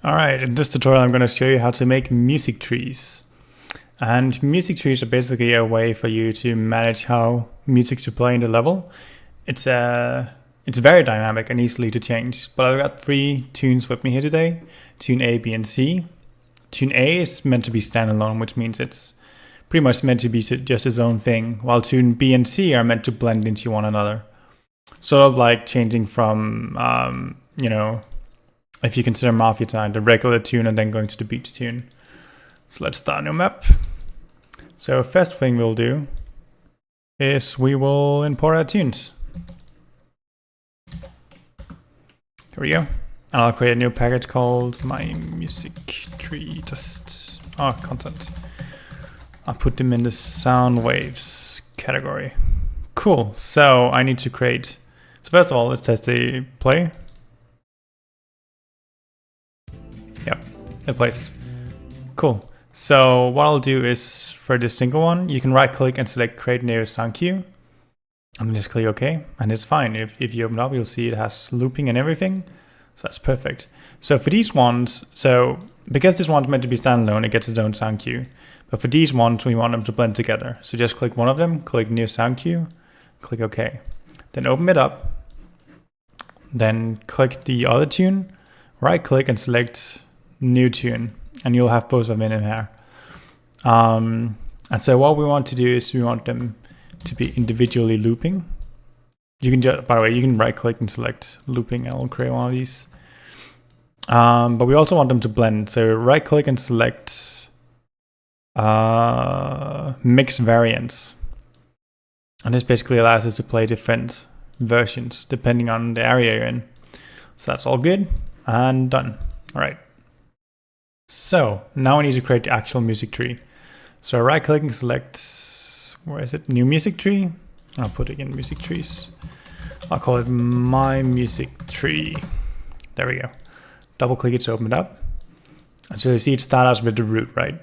Alright, in this tutorial I'm going to show you how to make music trees. And music trees are basically a way for you to manage how music to play in the level. It's very dynamic and easily to change, but I've got 3 tunes with me here today. Tune A, B, and C. Tune A is meant to be standalone, which means it's pretty much meant to be just its own thing, while tune B and C are meant to blend into one another. Sort of like changing from, if you consider Mafia Time, the regular tune and then going to the beach tune. So let's start a new map. So first thing we'll do is we will import our tunes. Here we go. And I'll create a new package called my music tree test content. I'll put them in the sound waves category. Cool. So I need to create. So first of all, let's test the play. Yep, it plays. Cool. So what I'll do is for this single one, you can right click and select create new sound cue. And just click OK, and it's fine. If you open up, you'll see it has looping and everything. So that's perfect. So for these ones, because this one's meant to be standalone, it gets its own sound cue. But for these ones, we want them to blend together. So just click one of them, click new sound cue, click OK. Then open it up. Then click the other tune, right click and select new tune, and you'll have both of them in here. And so what we want to do is we want them to be individually looping. You can just, by the way, you can right click and select looping, and I'll create one of these. But we also want them to blend. So right click and select mix variants. And this basically allows us to play different versions depending on the area you're in. So that's all good and done. All right. So now we need to create the actual music tree. So right click and select, where is it? New music tree. I'll put it in music trees. I'll call it my music tree. There we go. Double click it to open it up. And so you see it starts with the root, right?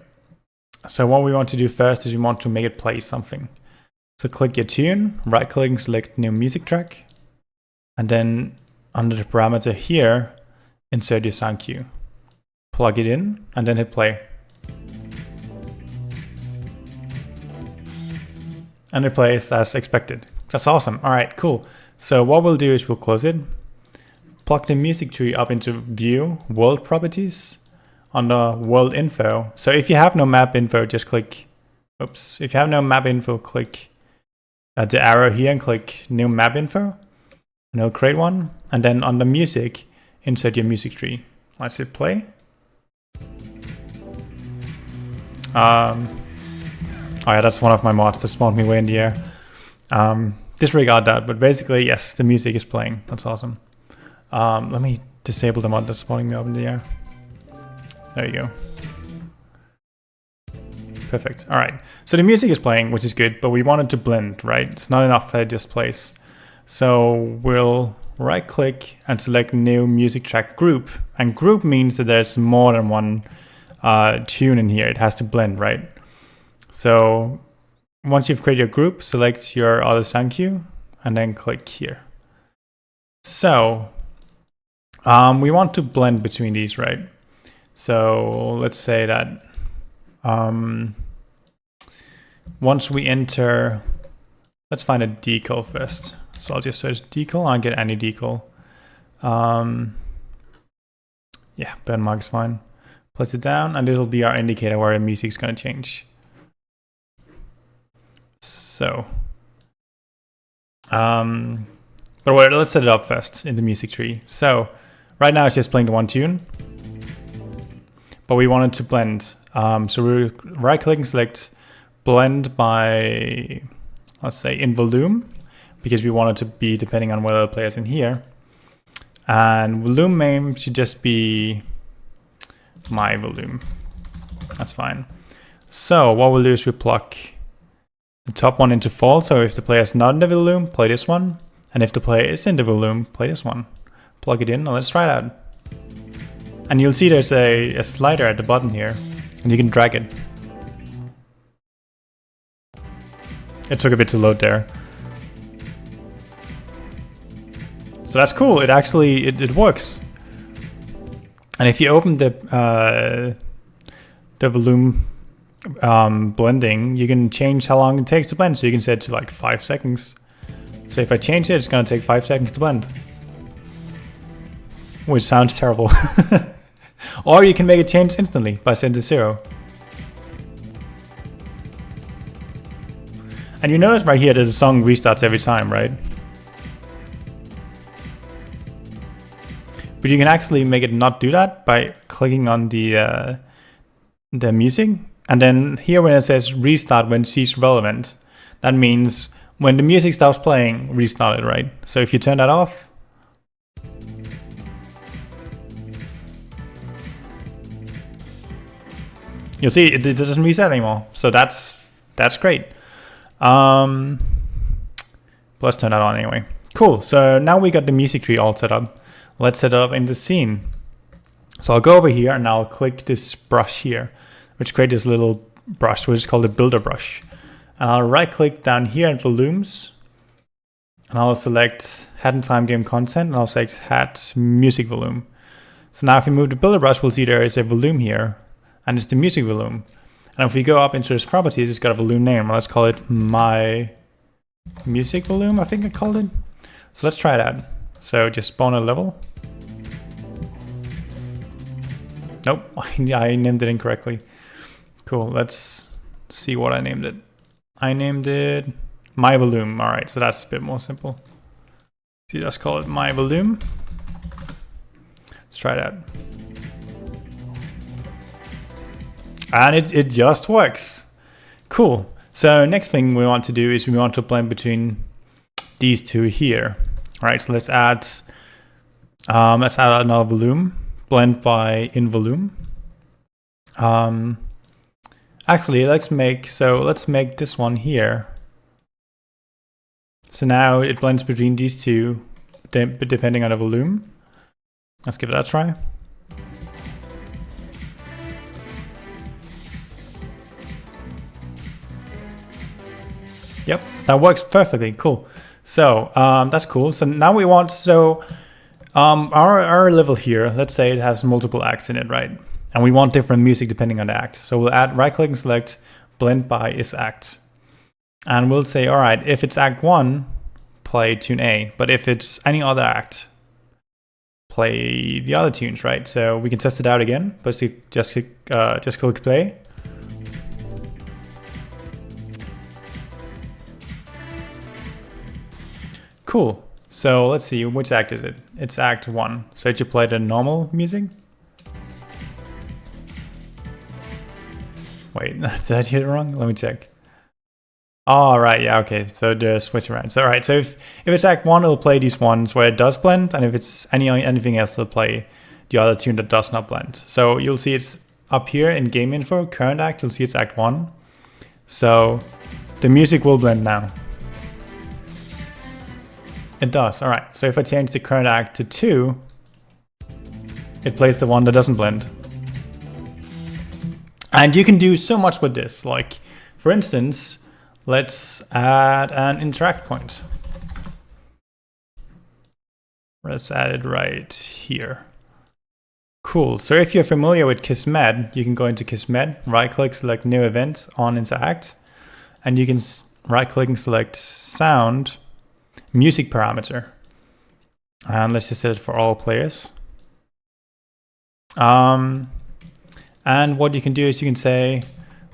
So what we want to do first is we want to make it play something. So click your tune, right click and select new music track. And then under the parameter here, insert your sound cue. Plug it in and then hit play. And it plays as expected. That's awesome. All right, cool. So what we'll do is we'll close it, plug the music tree up into view, world properties, under world info. So if you have no map info, just click, if you have no map info, click the arrow here and click new map info, and it'll create one. And then under music, insert your music tree. Let's hit play. Oh yeah, that's one of my mods that spawned me way in the air. Disregard that, but basically, yes, the music is playing. That's awesome. Let me disable the mod that's spawning me up in the air. There you go. Perfect. All right. So the music is playing, which is good, but we want it to blend, right? It's not enough that it just plays. So we'll right click and select new music track group. And group means that there's more than one tune in here. It has to blend, right? So once you've created your group, select your other sound cue and then click here. So we want to blend between these, right? So let's say that once we enter, let's find a decal first. So I'll just search decal, I'll get any decal. Yeah, burn mark is fine. Place it down, and this will be our indicator where the music is going to change. So, but wait, let's set it up first in the music tree. So right now it's just playing the one tune, but we want it to blend. So we right click and select blend by, let's say, in volume, because we want it to be depending on whether the player's in here. And volume name should just be my volume. That's fine. So what we'll do is we plug the top one into false. So if the player is not in the volume, play this one. And if the player is in the volume, play this one. Plug it in and let's try it out. And you'll see there's a slider at the bottom here, and you can drag it. It took a bit to load there. So that's cool. It actually, it works. And if you open the volume blending, you can change how long it takes to blend. So you can set it to like 5 seconds. So if I change it, it's going to take 5 seconds to blend. Which sounds terrible. Or you can make it change instantly by setting to 0. And you notice right here that the song restarts every time, right? But you can actually make it not do that by clicking on the music. And then here when it says restart when cease relevant, that means when the music stops playing, restart it, right? So if you turn that off, you'll see it doesn't reset anymore. So that's great. Let's turn that on anyway. Cool. So now we got the music tree all set up. Let's set it up in the scene. So I'll go over here and I'll click this brush here, which creates this little brush, which is called the builder brush. And I'll right click down here in volumes. And I'll select head and time game content. And I'll select head music volume. So now if we move the builder brush, we'll see there is a volume here. And it's the music volume. And if we go up into its properties, it's got a volume name. Let's call it my music volume, I think I called it. So let's try that. So just spawn a level. Nope, I named it incorrectly. Cool, let's see what I named it. I named it my volume. All right, so that's a bit more simple. So let's call it my volume. Let's try that. And it just works. Cool. So next thing we want to do is we want to blend between these two here. All right, so let's add another volume. Blend by in volume. Actually, let's make this one here. So now it blends between these two, depending on the volume. Let's give it a try. Yep, that works perfectly. Cool. So that's cool. So now we want our level here. Let's say it has multiple acts in it, right? And we want different music depending on the act. So we'll add right click and select blend by is act, and we'll say, all right, if it's Act 1, play tune A. But if it's any other act, play the other tunes, right? So we can test it out again. But just click play. Cool. So let's see, which act is it? It's Act 1. So it should play the normal music. Wait, did I do it wrong? Let me check. Oh, right, yeah, okay. So they're switch around. So all right, so if it's Act 1, it'll play these ones where it does blend, and if it's anything else, it'll play the other tune that does not blend. So you'll see it's up here in game info, current act, you'll see it's Act 1. So the music will blend now. It does, all right. So if I change the current act to 2, it plays the one that doesn't blend. And you can do so much with this. Like, for instance, let's add an interact point. Let's add it right here. Cool, so if you're familiar with Kismet, you can go into Kismet, right click, select new event on interact, and you can right click and select sound, music parameter. And let's just set it for all players. And what you can do is you can say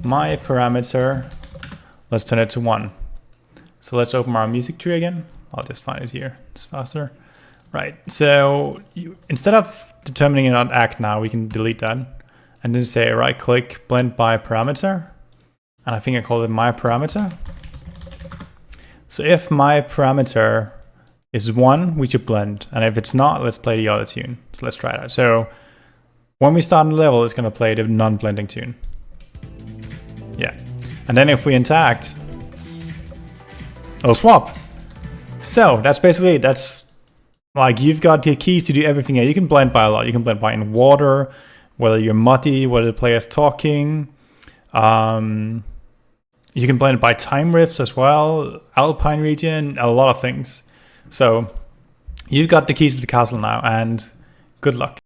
my parameter, let's turn it to 1. So let's open our music tree again. I'll just find it here, it's faster. Right, so instead of determining an act now, we can delete that and then say right click, blend by parameter. And I think I call it my parameter. So if my parameter is 1, we should blend. And if it's not, let's play the other tune. So let's try that. So when we start on the level, it's going to play the non-blending tune. Yeah. And then if we interact, it'll swap. So that's basically it. That's like you've got the keys to do everything here. You can blend by a lot. You can blend by in water, whether you're muddy, whether the player's talking. You can blend by time riffs as well, alpine region, a lot of things. So you've got the keys to the castle now, and good luck.